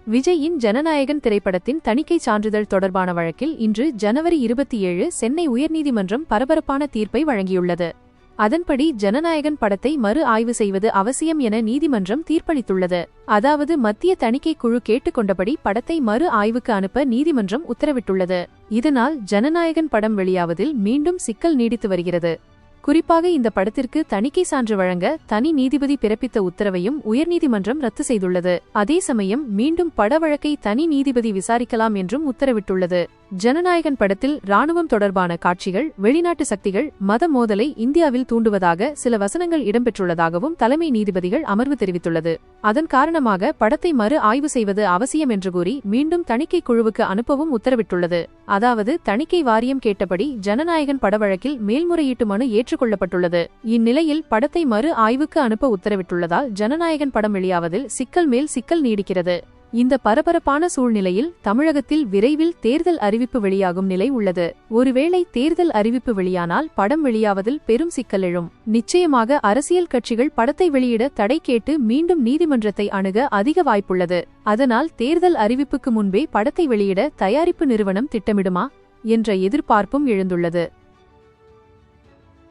விஜயின் ஜனநாயகன் திரைப்படத்தின் தணிக்கை சான்றிதழ் தொடர்பான வழக்கில் இன்று ஜனவரி 27 சென்னை உயர்நீதிமன்றம் பரபரப்பான தீர்ப்பை வழங்கியுள்ளது. அதன்படி ஜனநாயகன் படத்தை மறு ஆய்வு செய்வது அவசியம் என நீதிமன்றம் தீர்ப்பளித்துள்ளது. அதாவது மத்திய தணிக்கை குழு கேட்டுக்கொண்டபடி படத்தை மறு ஆய்வுக்கு அனுப்ப நீதிமன்றம் உத்தரவிட்டுள்ளது. இதனால் ஜனநாயகன் படம் வெளியாவதில் மீண்டும் சிக்கல் நீடித்து வருகிறது. குறிப்பாக இந்த படத்திற்கு தணிக்கை சான்று வழங்க தனி நீதிபதி பிறப்பித்த உத்தரவையும் உயர்நீதிமன்றம் ரத்து செய்துள்ளது. அதே சமயம் மீண்டும் பட வழக்கை தனி நீதிபதி விசாரிக்கலாம் என்றும் உத்தரவிட்டுள்ளது. ஜனநாயகன் படத்தில் ராணுவம் தொடர்பான காட்சிகள், வெளிநாட்டு சக்திகள், மத மோதலை இந்தியாவில் தூண்டுவதாக சில வசனங்கள் இடம்பெற்றுள்ளதாகவும் தலைமை நீதிபதிகள் அமர்வு தெரிவித்துள்ளது. அதன் காரணமாக படத்தை மறு ஆய்வு செய்வது அவசியம் என்று கூறி மீண்டும் தணிக்கை குழுவுக்கு அனுப்பவும் உத்தரவிட்டுள்ளது. அதாவது தணிக்கை வாரியம் கேட்டபடி ஜனநாயகன் பட வழக்கில் மேல்முறையீட்டு மனு ஏற்றுக்கொள்ளப்பட்டுள்ளது. இந்நிலையில் படத்தை மறு ஆய்வுக்கு அனுப்ப உத்தரவிட்டுள்ளதால் ஜனநாயகன் படம் வெளியாவதில் சிக்கல் மேல் சிக்கல் நீடிக்கிறது. இந்த பரபரப்பான சூழ்நிலையில் தமிழகத்தில் விரைவில் தேர்தல் அறிவிப்பு வெளியாகும் நிலை உள்ளது. ஒருவேளை தேர்தல் அறிவிப்பு வெளியானால் படம் வெளியாவதில் பெரும் சிக்கல் எழும். நிச்சயமாக அரசியல் கட்சிகள் படத்தை வெளியிட தடை கேட்டு மீண்டும் நீதிமன்றத்தை அணுக அதிக வாய்ப்புள்ளது. அதனால் தேர்தல் அறிவிப்புக்கு முன்பே படத்தை வெளியிட தயாரிப்பு நிறுவனம் திட்டமிடுமா என்ற எதிர்பார்ப்பும் எழுந்துள்ளது.